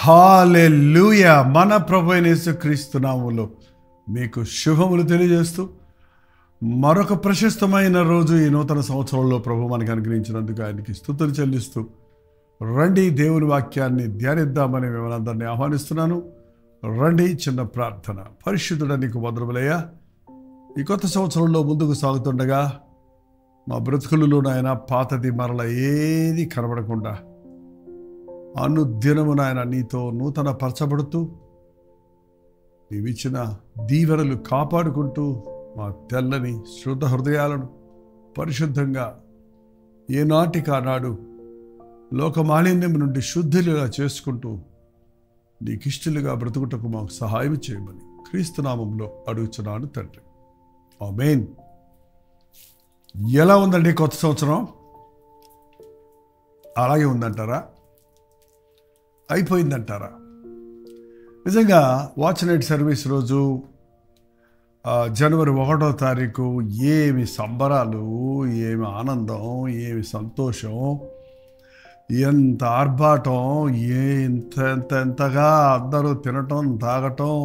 హల్లెలూయా. మన ప్రభు అయిన యేసుక్రీస్తు నామములో మీకు శుభములు తెలియజేస్తూ మరొక ప్రశస్తమైన రోజు ఈ నూతన సంవత్సరంలో ప్రభు మనకు అనుగ్రహించినందుకు ఆయనకి స్తుతులు చెల్లిస్తూ రండి దేవుని వాక్యాన్ని ధ్యానిద్దామని మిమ్మల్ని అందరినీ ఆహ్వానిస్తున్నాను. రండి, చిన్న ప్రార్థన. పరిశుద్ధుడ నీకు వందనములయ్యా. ఈ కొత్త సంవత్సరంలో ముందుకు సాగుతుండగా మా బ్రతుకులలో నాయన పాతది మరల ఏది కనబడకుండా అనుదినము నాయన నీతో నూతన పరచబడుతూ నీవిచ్చిన దీవెనలు కాపాడుకుంటూ మా తెల్లని శుద్ధ హృదయాలను పరిశుద్ధంగా ఏనాటికి ఆనాడు లోకమాలిన్యం నుండి శుద్ధిలుగా చేసుకుంటూ నీకిష్టలుగా బ్రతుకుటకు మాకు సహాయం చేయమని క్రీస్తు నామంలో అడుగుచున్నాను తండ్రి, ఆమేన్. ఎలా ఉందండి కొత్త సంవత్సరం? అలాగే ఉందంటారా? అయిపోయిందంటారా? నిజంగా వాచ్ నైట్ సర్వీస్ రోజు జనవరి 1వ తారీఖు ఏమి సంబరాలు, ఏమి ఆనందం, ఏమి సంతోషం, ఎంత ఆర్భాటం, ఎంతగా అందరూ తినటం తాగటం,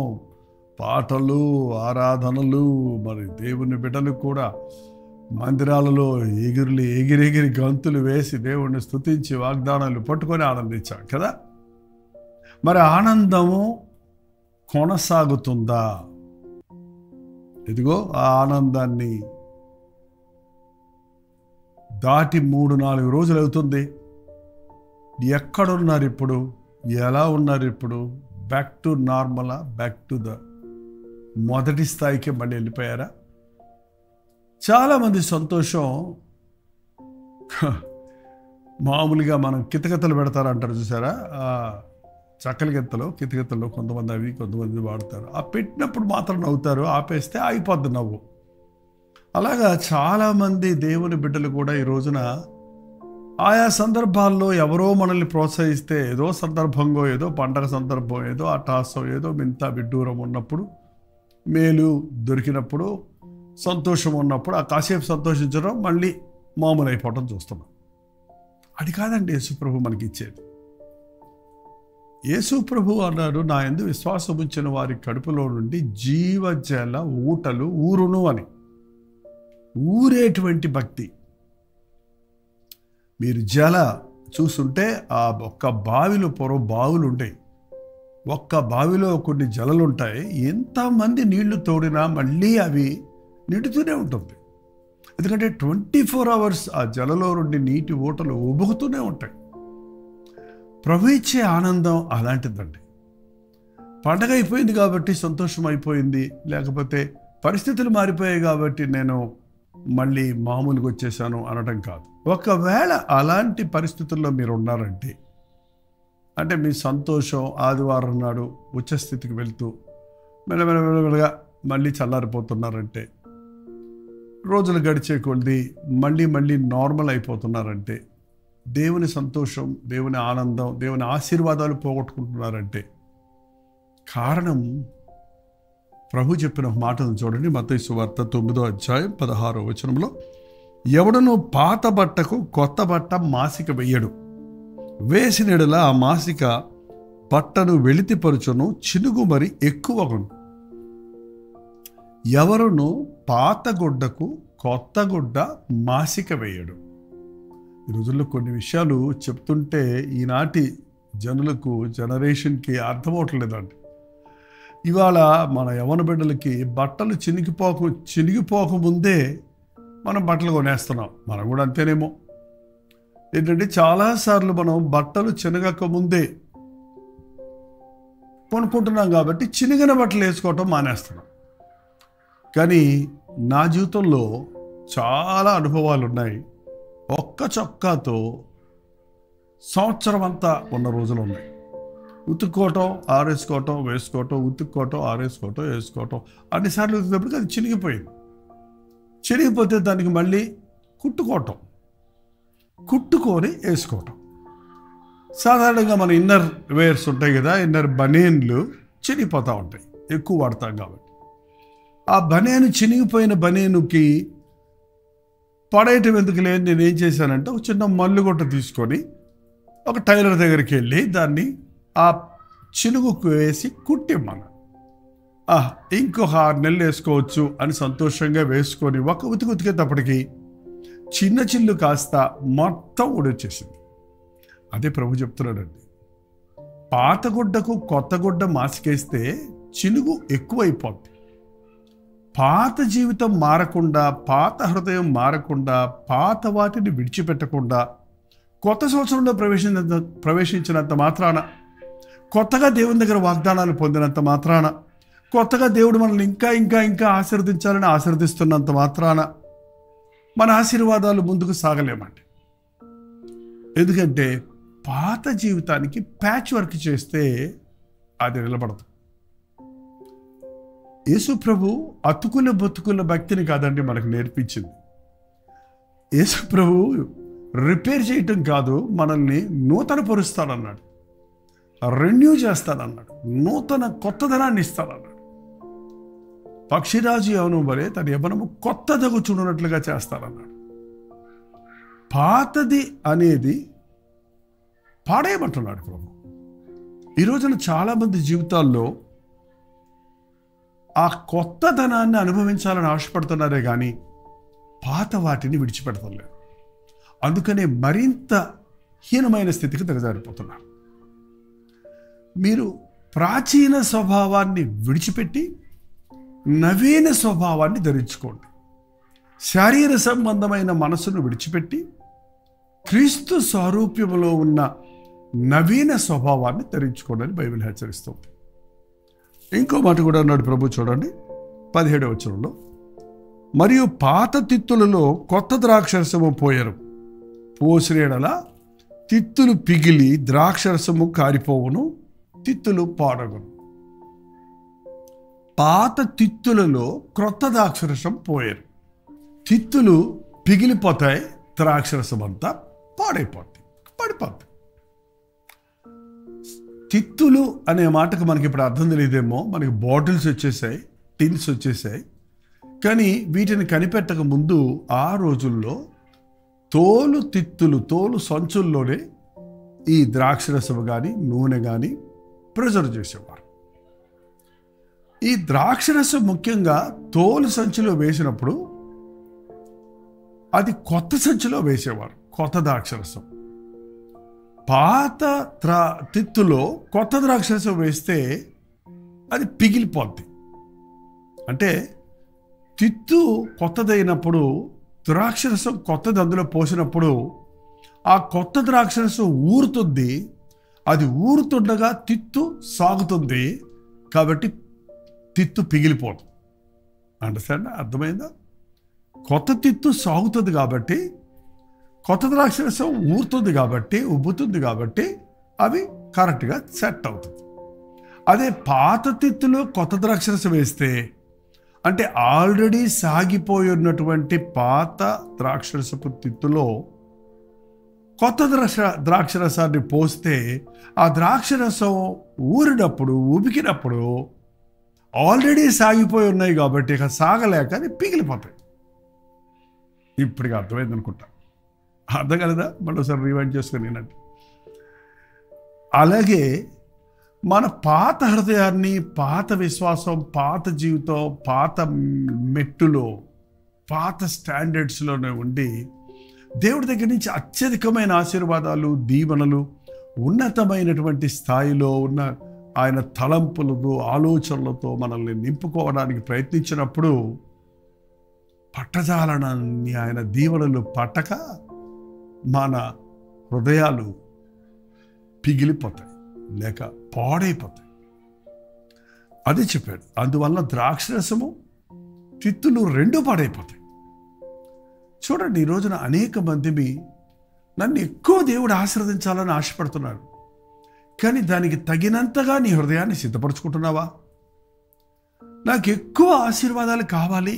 పాటలు ఆరాధనలు, మరి దేవుని బిడ్డలు కూడా మందిరాలలో ఎగిరి గంతులు వేసి దేవుణ్ణి స్తుతించి వాగ్దానాలు పట్టుకొని ఆనందించాం కదా. మరి ఆనందము కొనసాగుతుందా? ఇదిగో ఆ ఆనందాన్ని దాటి 3-4 రోజులు అవుతుంది. ఎక్కడున్నారు ఇప్పుడు? ఎలా ఉన్నారు ఇప్పుడు? బ్యాక్ టు నార్మలా? బ్యాక్ టు ద మొదటి స్థాయికి మళ్ళీ వెళ్ళిపోయారా? చాలామంది సంతోషం మామూలుగా మనం కితకితలు పెడతారంటారు చూసారా, చక్కల కితకితల్లో కొంతమంది వాడతారు. ఆ పెట్టినప్పుడు మాత్రం నవ్వుతారు, ఆపేస్తే ఆగిపోద్ది నవ్వు. అలాగా చాలామంది దేవుని బిడ్డలు కూడా ఈ రోజున ఆయా సందర్భాల్లో ఎవరో మనల్ని ప్రోత్సహిస్తే, ఏదో సందర్భంగా, ఏదో పండగ సందర్భం, ఏదో అటాసం, ఏదో మింత విడ్డూరం ఉన్నప్పుడు, మేలు దొరికినప్పుడు, సంతోషం ఉన్నప్పుడు ఆ కాసేపు సంతోషించడం మళ్ళీ మామూలు అయిపోవడం చూస్తున్నాం. అది కాదండి యేసుప్రభు మనకి ఇచ్చేది. యేసుప్రభు అన్నాడు, నా యందు విశ్వాసం ఉంచిన వారి కడుపులో నుండి జీవజల ఊటలు ఊరును అని. ఊరేటువంటి భక్తి. మీరు జల చూస్తుంటే ఆ ఒక్క బావిలో బావులు ఉంటాయి, ఒక్క బావిలో కొన్ని జలలు ఉంటాయి. ఎంతమంది నీళ్లు తోడినా మళ్ళీ అవి నిండుతూనే ఉంటుంది. ఎందుకంటే 24 hours ఆ జలలో నుండి నీటి ఊటలు ఉబుకుతూనే ఉంటాయి. ప్రభు ఇచ్చే ఆనందం అలాంటిదండి. పండగ అయిపోయింది కాబట్టి సంతోషం అయిపోయింది, లేకపోతే పరిస్థితులు మారిపోయాయి కాబట్టి నేను మళ్ళీ మామూలుగా వచ్చేసాను అనడం కాదు. ఒకవేళ అలాంటి పరిస్థితుల్లో మీరు ఉన్నారంటే, అంటే మీ సంతోషం ఆదివారం నాడు ఉచ్చస్థితికి వెళ్తూ మెల్లమెల్లగా మళ్ళీ చల్లారిపోతున్నారంటే, రోజులు గడిచే కొద్ది మళ్ళీ నార్మల్ అయిపోతున్నారంటే, దేవుని సంతోషం, దేవుని ఆనందం, దేవుని ఆశీర్వాదాలు పోగొట్టుకుంటున్నారంటే కారణం ప్రభు చెప్పిన మాటను చూడండి. మత్తయి సువార్త 9వ అధ్యాయం 16వ వచనంలో, ఎవడను పాత బట్టకు కొత్త బట్ట మాసిక వెయ్యడు, వేసిన యెడల ఆ మాసిక బట్టను వెలితిపరుచును, చినుగు మరి ఎక్కువగును. ఎవరును పాత గుడ్డకు కొత్త గుడ్డ మాసిక వేయడు. ఈ రోజుల్లో కొన్ని విషయాలు చెప్తుంటే ఈనాటి జనులకు, జనరేషన్కి అర్థమవట్లేదండి. ఇవాళ మన యవ్వన బిడ్డలకి బట్టలు చినిగిపోక ముందే మనం బట్టలు కొనేస్తున్నాం. మనం కూడా అంతేనేమో. ఏంటంటే చాలాసార్లు మనం బట్టలు చినగక ముందే కొనుక్కుంటున్నాం కాబట్టి చినిగిన బట్టలు వేసుకోవటం మానేస్తున్నాం. కానీ నా జీవితంలో చాలా అనుభవాలు ఉన్నాయి. ఒక్క చొక్కాతో సంవత్సరం అంతా ఉన్న రోజులు ఉన్నాయి. ఉతుక్కోవటం, ఆరేసుకోవటం, వేసుకోవటం, ఉతుక్కోవటం, ఆరేసుకోవటం, వేసుకోవటం, అన్నిసార్లు ఉతికినప్పటికీ అది చినిగిపోయింది. చినిగిపోతే దానికి మళ్ళీ కుట్టుకొని వేసుకోవటం. సాధారణంగా మన ఇన్నర్ వేర్స్ ఉంటాయి కదా, ఇన్నర్ బనీన్లు చినిగిపోతూ ఉంటాయి, ఎక్కువ వాడతాం కాబట్టి. ఆ బనేను, చినిగిపోయిన బనేనుకి పడేయటం ఎందుకు లేదు, నేను ఏం చేశానంటే ఒక చిన్న మల్లుగొట్ట తీసుకొని ఒక టైలర్ దగ్గరికి వెళ్ళి దాన్ని ఆ చిలుగుకు వేసి కుట్టిమ్మను. ఇంకొక 6 నెలలు వేసుకోవచ్చు అని సంతోషంగా వేసుకొని ఒక ఉతికేటప్పటికి చిన్న చిల్లు కాస్త మొత్తం ఊడొచ్చేసింది. అదే ప్రభు చెప్తున్నాడండి, పాత గుడ్డకు కొత్త గుడ్డ మాసికేస్తే చిలుగు ఎక్కువైపోద్ది. పాత జీవితం మారకుండా, పాత హృదయం మారకుండా, పాత వాటిని విడిచిపెట్టకుండా కొత్త సంవత్సరంలో ప్రవేశించినంత మాత్రాన, కొత్తగా దేవుని దగ్గర వాగ్దానాలు పొందినంత మాత్రాన, కొత్తగా దేవుడు మనల్ని ఇంకా ఇంకా ఇంకా ఆశీర్వదించాలని ఆశీర్వదిస్తున్నంత మాత్రాన మన ఆశీర్వాదాలు ముందుకు సాగలేమండి. ఎందుకంటే పాత జీవితానికి ప్యాచ్ వర్క్ చేస్తే అది నిలబడదు. యేసు ప్రభు అతుకుల బతుకుల భక్తిని కాదండి మనకు నేర్పించింది. యేసు ప్రభు రిపేర్ చేయటం కాదు, మనల్ని నూతన పరుస్తాడన్నాడు, రెన్యూ చేస్తాడన్నాడు, నూతన కొత్తదనాన్ని ఇస్తాడన్నాడు. పక్షిరాజు యవనం వలె తన యవనము కొత్తదగు చూడనట్లుగా చేస్తాడన్నాడు. పాతది అనేది పాడేయమంటున్నాడు ప్రభు. ఈ రోజున చాలామంది జీవితాల్లో ఆ కొత్తదనాన్ని అనుభవించాలని ఆశపడుతున్నారే కానీ పాత వాటిని విడిచిపెడతలేదు. అందుకనే మరింత హీనమైన స్థితికి దిగజారిపోతున్నారు. మీరు ప్రాచీన స్వభావాన్ని విడిచిపెట్టి నవీన స్వభావాన్ని ధరించుకోండి. శారీర సంబంధమైన మనసును విడిచిపెట్టి క్రీస్తు స్వరూప్యములో ఉన్న నవీన స్వభావాన్ని ధరించుకోండి అని బైబిల్ హెచ్చరిస్తుంది. ఇంకో మాట కూడా అన్నాడు ప్రభు, చూడండి 17వ వచనంలో, మరియు పాత తిత్తులలో కొత్త ద్రాక్షరసము పోయరు, పోసిన యెడల తిత్తులు పిగిలి ద్రాక్షరసము కారిపోవును, తిత్తులు పాడగును. పాత తిత్తులలో క్రొత్త ద్రాక్షరసం పోయారు, తిత్తులు పిగిలిపోతాయి, ద్రాక్షరసం అంతా పాడైపోద్ది, పడిపోద్ది. తిత్తులు అనే మాటకు మనకి ఇప్పుడు అర్థం తెలియదేమో. మనకి బాటిల్స్ వచ్చేసాయి, టిన్స్ వచ్చేసాయి. కానీ వీటిని కనిపెట్టక ముందు ఆ రోజుల్లో తోలు తిత్తులు, తోలు సంచుల్లోనే ఈ ద్రాక్షరసం కానీ నూనె కానీ ప్రిజర్వ్ చేసేవారు. ఈ ద్రాక్షరసం ముఖ్యంగా తోలు సంచిలో వేసినప్పుడు అది కొత్త సంచిలో వేసేవారు, కొత్త ద్రాక్షరసం. పాత తిత్తులో కొత్త ద్రాక్షరసం వేస్తే అది పిగిలిపోద్ది. అంటే తిత్తు కొత్తదైనప్పుడు, ద్రాక్షరసం కొత్తది అందులో పోసినప్పుడు ఆ కొత్త ద్రాక్షరసం ఊరుతుంది. అది ఊరుతుండగా తిత్తు సాగుతుంది, కాబట్టి తిత్తు పిగిలిపోదు. అండర్స్టాండ్? అర్థమైందా? కొత్త తిత్తు సాగుతుంది కాబట్టి, కొత్త ద్రాక్షరసం ఊరుతుంది కాబట్టి, ఉబ్బుతుంది కాబట్టి అవి కరెక్ట్గా సెట్ అవుతుంది. అదే పాత తిత్తులో కొత్త ద్రాక్షరసం వేస్తే, అంటే ఆల్రెడీ సాగిపోయి ఉన్నటువంటి పాత ద్రాక్షరసపు తిత్తులో కొత్త ద్రాక్షరసాన్ని పోస్తే ఆ ద్రాక్షరసం ఊరినప్పుడు, ఉబికినప్పుడు ఆల్రెడీ సాగిపోయి ఉన్నాయి కాబట్టి ఇక సాగలేక అది పిగిలిపోతాయి. ఇప్పటికి అర్థమైంది అనుకుంటా. అర్థం కలదా? మళ్ళీసారి రివైండ్ చేసుకొని వినండి. అలాగే మన పాత హృదయాన్ని, పాత విశ్వాసం, పాత జీవితం, పాత మెట్టులో, పాత స్టాండర్డ్స్లోనే ఉండి దేవుడి దగ్గర నుంచి అత్యధికమైన ఆశీర్వాదాలు, దీవెనలు, ఉన్నతమైనటువంటి స్థాయిలో ఉన్న ఆయన తలంపులతో, ఆలోచనలతో మనల్ని నింపుకోవడానికి ప్రయత్నించినప్పుడు పట్టజాలనని ఆయన దీవెనలు పట్టక మన హృదయాలు పిగిలిపోతాయి, లేక పాడైపోతాయి. అది చెప్పాడు. అందువల్ల ద్రాక్షరసము, తిత్తులు రెండు పాడైపోతాయి. చూడండి, ఈ రోజున అనేక మంది నన్ను ఎక్కువ దేవుడు ఆశీర్వదించాలని ఆశపడుతున్నారు. కానీ దానికి తగినంతగా నీ హృదయాన్ని సిద్ధపరచుకుంటున్నావా? నాకు ఎక్కువ ఆశీర్వాదాలు కావాలి,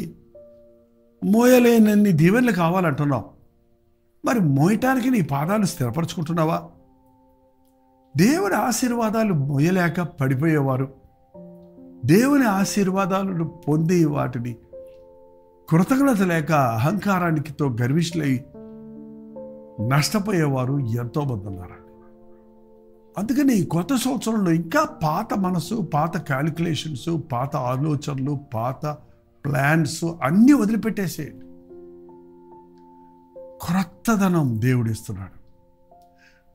మోయలేనన్ని దీవెనలు కావాలంటున్నావు. మరి మోయటానికి నీ పాదాలు స్థిరపరచుకుంటున్నావా? దేవుని ఆశీర్వాదాలు మోయలేక పడిపోయేవారు, దేవుని ఆశీర్వాదాలను పొంది వాటిని కృతజ్ఞత లేక అహంకారానికితో గర్విష్ఠులై నష్టపోయేవారు ఎంతోమంది ఉన్నారండి. అందుకని ఈ కొత్త సంవత్సరంలో ఇంకా పాత మనసు, పాత క్యాలిక్యులేషన్స్, పాత ఆలోచనలు, పాత ప్లాన్స్ అన్నీ వదిలిపెట్టేసేయండి. క్రొత్తదనం దేవుడిస్తున్నాడు.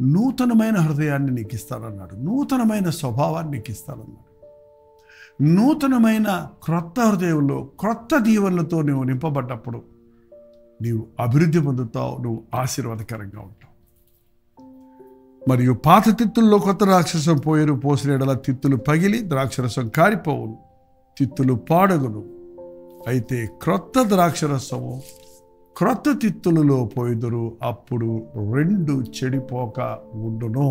నూతనమైన హృదయాన్ని నీకు ఇస్తానన్నాడు. నూతనమైన స్వభావాన్ని నీకు ఇస్తానన్నాడు. నూతనమైన క్రొత్త హృదయంలో క్రొత్త దీవెనలతో నువ్వు నింపబడ్డప్పుడు నీవు అభివృద్ధి పొందుతావు, నువ్వు ఆశీర్వాదకరంగా ఉంటావు. మరియు పాత తిత్తుల్లో కొత్త ద్రాక్షరసం పోసిన ఎడల తిత్తులు పగిలి ద్రాక్షరసం కారిపోవును, తిత్తులు పాడగును. అయితే క్రొత్త ద్రాక్షరసము క్రొత్త తిత్తులలో పోయిదురు, అప్పుడు రెండు చెడిపోక ఉండును.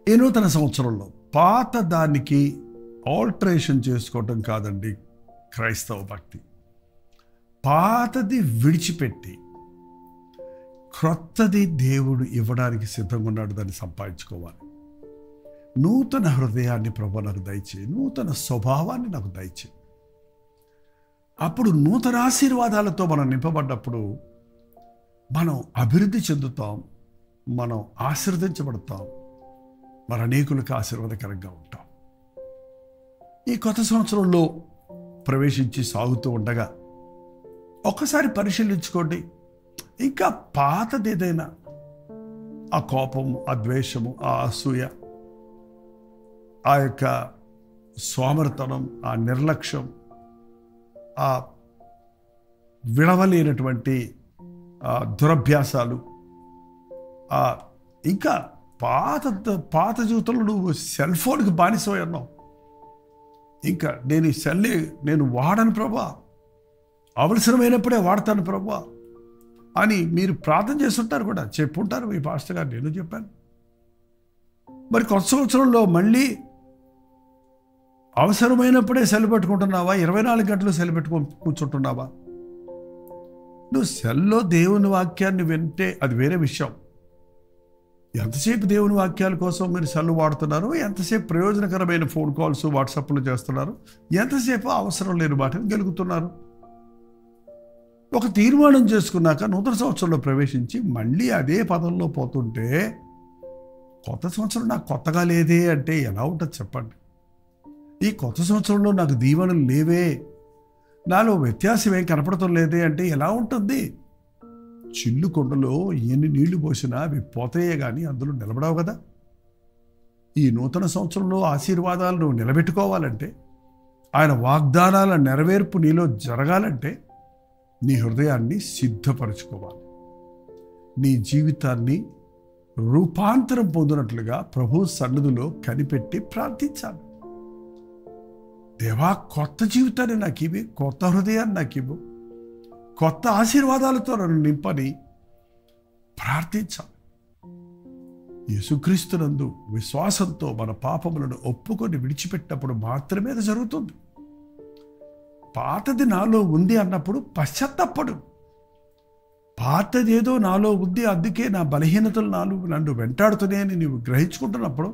ఈ నూతన సంవత్సరంలో పాత దానికి ఆల్టరేషన్ చేసుకోవటం కాదండి క్రైస్తవ భక్తి. పాతది విడిచిపెట్టి క్రొత్తది దేవుడు ఇవ్వడానికి సిద్ధంగా ఉన్నాడు. దాన్ని సంపాదించుకోవాలి. నూతన హృదయాన్ని ప్రభు నాకు దయచేయి, నూతన స్వభావాన్ని నాకు దయచేయి. అప్పుడు నూతన ఆశీర్వాదాలతో మనం నింపబడ్డప్పుడు మనం అభివృద్ధి చెందుతాం, మనం ఆశీర్వదించబడతాం, మరి అనేకులకు ఆశీర్వాదకరంగా ఉంటాం. ఈ కొత్త సంవత్సరంలో ప్రవేశించి సాగుతూ ఉండగా ఒక్కసారి పరిశీలించుకోండి. ఇంకా పాతది ఏదైనా, ఆ కోపము, ఆ ద్వేషము, ఆ అసూయ, ఆ యొక్క సోమరితనం, ఆ నిర్లక్ష్యం, ఆ విడవలేనటువంటి దురభ్యాసాలు, ఇంకా పాత జీవితంలో నువ్వు సెల్ ఫోన్కి బానిసమై ఉన్నావు. ఇంకా నేను ఈ సెల్లే నేను వాడను ప్రభా, అవసరమైనప్పుడే వాడతాను ప్రభా అని మీరు ప్రార్థన చేస్తుంటారు కూడా, చెప్పుంటారు మీ పాస్టర్ గారు, నేను చెప్పాను. మరి కొత్త సంవత్సరంలో మళ్ళీ అవసరమైనప్పుడే సెల్ పెట్టుకుంటున్నావా? 24 గంటలు సెల్ పెట్టుకొని కూర్చుంటున్నావా? నువ్వు సెల్లో దేవుని వాక్యాన్ని వింటే అది వేరే విషయం. ఎంతసేపు దేవుని వాక్యాల కోసం మీరు సెల్ వాడుతున్నారు, ఎంతసేపు ప్రయోజనకరమైన ఫోన్ కాల్స్, వాట్సాప్లు చేస్తున్నారు, ఎంతసేపు అవసరం లేని వాటిని గెలుగుతున్నారు. ఒక తీర్మానం చేసుకున్నాక నూతన సంవత్సరంలో ప్రవేశించి మళ్ళీ అదే పదంలో పోతుంటే కొత్త సంవత్సరం నాకు కొత్తగా లేదే అంటే ఎలా ఉంటుంది చెప్పండి? ఈ కొత్త సంవత్సరంలో నాకు దీవెనలు లేవే, నాలో వ్యత్యాసం ఏం కనపడటం లేదే అంటే ఎలా ఉంటుంది? చిల్లు కొండలో ఎన్ని నీళ్లు పోసినా అవి పోతాయే కానీ అందులో నిలబడవు కదా. ఈ నూతన సంవత్సరంలో ఆశీర్వాదాలు నువ్వు నిలబెట్టుకోవాలంటే, ఆయన వాగ్దానాల నెరవేర్పు నీలో జరగాలంటే నీ హృదయాన్ని సిద్ధపరచుకోవాలి. నీ జీవితాన్ని రూపాంతరం పొందినట్లుగా ప్రభు సన్నిధిలో కనిపెట్టి ప్రార్థించాలి. దేవా, కొత్త జీవితాన్ని నాకు ఇవి, కొత్త హృదయాన్ని నాకు ఇవ్వు, కొత్త ఆశీర్వాదాలతో నన్ను నింపని ప్రార్థించాలి. యేసుక్రీస్తునందు విశ్వాసంతో మన పాపములను ఒప్పుకొని విడిచిపెట్టినప్పుడు మాత్రమే అది జరుగుతుంది. పాతది నాలో ఉంది అన్నప్పుడు పశ్చాత్తపడు. పాతది ఏదో నాలో ఉంది, అందుకే నా బలహీనతలు నన్ను వెంటాడుతున్నాయి అని నీవు గ్రహించుకుంటున్నప్పుడు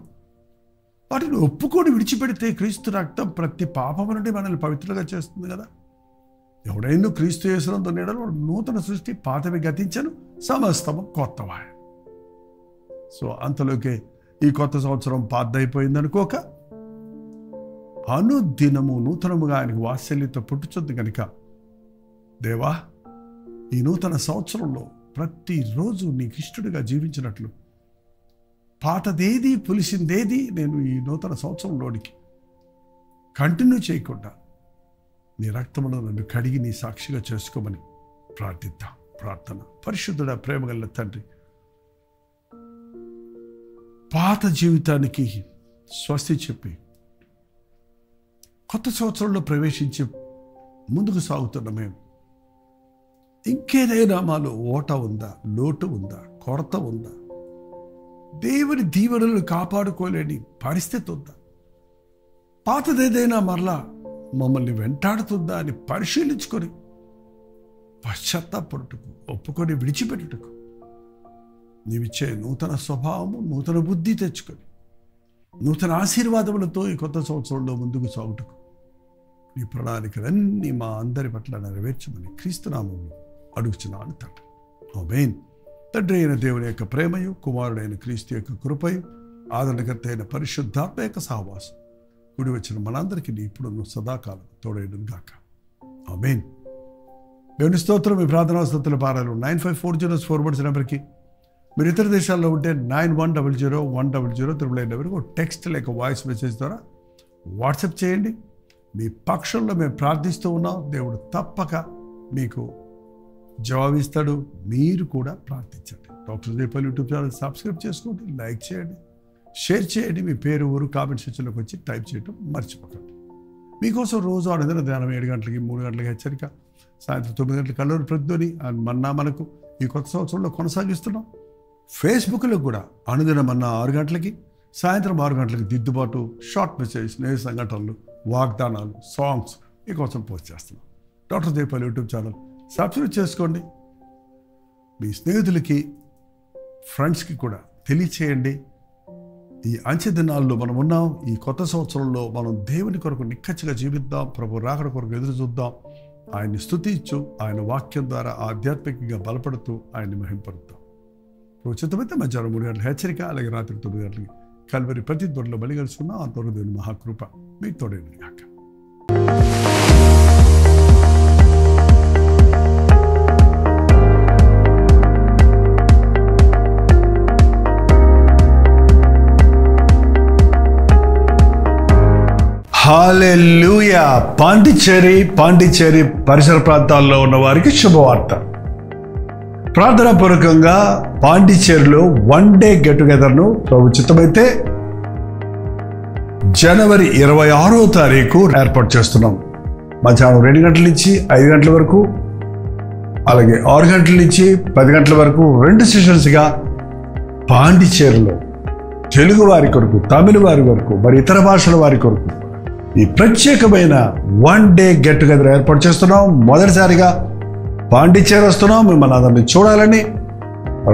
వాటిని ఒప్పుకొని విడిచిపెడితే క్రీస్తు రక్తం ప్రతి పాపము నుండి మనల్ని పవిత్రంగా చేస్తుంది కదా. ఎవడైనా క్రీస్తు యేసునందు ఉన్నాడో వాడు నూతన సృష్టి, పాతవి గతించను, సమస్తము కొత్తవాయ. సో అంతలోకే ఈ కొత్త సంవత్సరం పాతదైపోయింది అనుకోక, అనుదినము నూతనముగా ఆయనకు వాత్సల్యత పుట్టుచుంది కనుక, దేవా, ఈ నూతన సంవత్సరంలో ప్రతిరోజు నీకు ఇష్టడుగా జీవించినట్లు పాతదేది పులిసిందేది నేను ఈ నూతన సంవత్సరంలోనికి కంటిన్యూ చేయకుండా నీ రక్తములో నన్ను కడిగి నీ సాక్షిగా చేసుకోమని ప్రార్థిద్దాం. ప్రార్థన. పరిశుద్ధుడా, ప్రేమగల తండ్రి, పాత జీవితానికి స్వస్తి చెప్పి కొత్త సంవత్సరంలో ప్రవేశించి ముందుకు సాగుతున్న మేము ఇంకేదైనా మాలో ఓట ఉందా, లోటు ఉందా, కొరత ఉందా, దేవుని దీవెనలను కాపాడుకోలేని పరిస్థితి ఉందా, పాతదేదైనా మరలా మమ్మల్ని వెంటాడుతుందా అని పరిశీలించుకొని పశ్చాత్తాపడుటకు, ఒప్పుకొని విడిచిపెట్టుటకు నీవిచ్చే నూతన స్వభావము, నూతన బుద్ధి తెచ్చుకొని నూతన ఆశీర్వాదములతో ఈ కొత్త సంవత్సరంలో ముందుకు సాగుటకు నీ ప్రణాళికలన్నీ మా అందరి పట్ల నెరవేర్చమని క్రీస్తునామములో అడుగుచున్నాను తండ్రి. ఆమేన్. తండ్రి అయిన దేవుని యొక్క ప్రేమయు, కుమారుడైన క్రీస్తు యొక్క కృపయు, ఆదరణకర్త అయిన పరిశుద్ధాత్మ యొక్క సహవాసం కూడి వచ్చిన మనందరికీ ఇప్పుడు సదాకాలం తోడైన గాక. ఆమేన్. దేవుని స్తోత్రం. మీ ప్రార్థనా స్తుతుల పారాలు 9540 నెంబర్కి, మీరు ఇతర దేశాల్లో ఉంటే 91001000 నెంబర్కి టెక్స్ట్ లేక వాయిస్ మెసేజ్ ద్వారా వాట్సాప్ చేయండి. మీ పక్షంలో మేము ప్రార్థిస్తూ ఉన్నాం. దేవుడు తప్పక మీకు జవాబిస్తాడు. మీరు కూడా ప్రార్థించండి. Doctor Jaipal YouTube channel subscribe చేసుకోండి, లైక్ చేయండి, షేర్ చేయండి. మీ పేరు, ఊరు కామెంట్ సెక్షన్లోకి వచ్చి టైప్ చేయడం మర్చిపోకండి. మీకోసం రోజు అనుదిన ధ్యానం 7 గంటలకి, 3 గంటలకి హెచ్చరిక, సాయంత్రం 9 గంటలకి కల్లూరి ప్రతిధ్వని మన్నా మనకు ఈ కొత్త సంవత్సరంలో కొనసాగిస్తున్నాం. ఫేస్బుక్లో కూడా అనుదిన మన్నా 6 గంటలకి, సాయంత్రం 6 గంటలకి దిద్దుబాటు, షార్ట్ మెసేజ్, స్నేహ సంఘటనలు, వాగ్దానాలు, సాంగ్స్ మీకోసం పోస్ట్ చేస్తున్నాం. Doctor Jaipal YouTube channel subscribe చేసుకోండి. మీ స్నేహితులకి, ఫ్రెండ్స్కి కూడా తెలియచేయండి. ఈ అంచె దినాల్లో మనం ఉన్నాం. ఈ కొత్త సంవత్సరంలో మనం దేవుని కొరకు నిక్కచ్చిగా జీవిద్దాం. ప్రభు రాకడ కొరకు ఎదురు చూద్దాం. ఆయన్ని స్తుతించు, ఆయన వాక్యం ద్వారా ఆధ్యాత్మికంగా బలపడుతూ ఆయన్ని మహింపరుద్దాం. ఉచితమైతే మధ్యాహ్నం 3 గంటల హెచ్చరిక, అలాగే రాత్రి 9 గంటలకి కల్వరి ప్రతి దొరలో బలి కలుసుకున్నాం. అంతవరకు దేవుని మహాకృప మీకు తోడైనది గాక. హల్లెలూయా. పాండిచ్చేరి పరిసర ప్రాంతాల్లో ఉన్న వారికి శుభవార్త. ప్రార్థనాపూర్వకంగా పాండిచ్చేరిలో 1 డే గెట్ టుగెదర్ను ప్రభుత్వమైతే జనవరి 26వ తారీఖు ఏర్పాటు చేస్తున్నాం. మధ్యాహ్నం 2 గంటల నుంచి 5 గంటల వరకు, అలాగే 6 గంటల నుంచి 10 గంటల వరకు 2 సెషన్స్గా పాండిచ్చేరిలో తెలుగు వారి కొరకు, తమిళ వారి కొరకు, మరి ఇతర భాషల వారి కొరకు ఈ ప్రత్యేకమైన 1 డే గెట్ టుగెదర్ ఏర్పాటు చేస్తున్నాం. మొదటిసారిగా పాండిచ్చేరి వస్తున్నాం. మిమ్మల్ని అందరినీ చూడాలని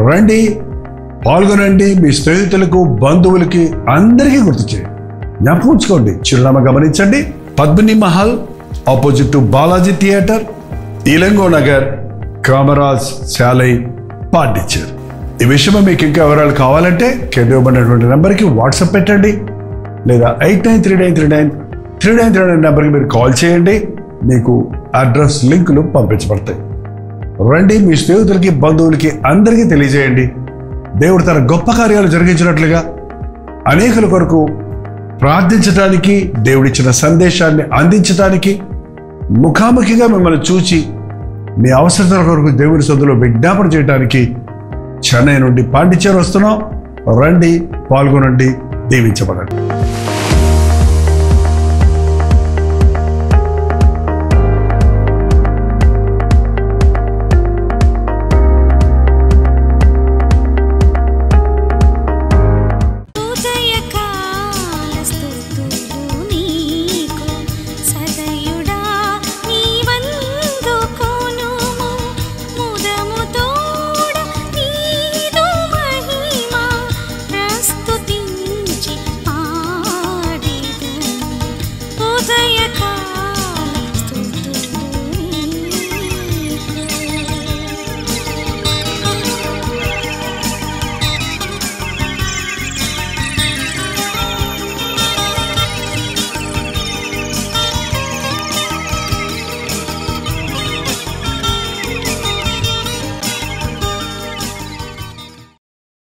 రండి, పాల్గొనండి. మీ స్నేహితులకు, బంధువులకి అందరికీ గుర్తు చేయండి. జ్ఞాపకం ఉంచుకోండి. చిరునామా గమనించండి. Padmini Mahal opposite to Balaji theatre, Ilango Nagar, Kamaraj Salai, Pondicherry. ఈ విషయమై మీకు ఇంకా వివరాలు కావాలంటే కింద ఇవ్వబడినటువంటి నెంబర్కి వాట్సాప్ పెట్టండి, లేదా 89393939 నెంబర్కి మీరు కాల్ చేయండి. మీకు అడ్రస్ లింకులు పంపించబడతాయి. రండి, మీ స్నేహితులకి, బంధువులకి అందరికీ తెలియజేయండి. దేవుడు తన గొప్ప కార్యాలు జరిగించినట్లుగా అనేకుల కొరకు ప్రార్థించడానికి, దేవుడిచ్చిన సందేశాన్ని అందించడానికి, ముఖాముఖిగా మిమ్మల్ని చూచి మీ అవసరతల కొరకు దేవుని సొంతలో విజ్ఞాపన చేయడానికి చెన్నై నుండి పాండిచ్చేరి వస్తున్నాం. రండి, పాల్గొనండి, దీవించబడండి.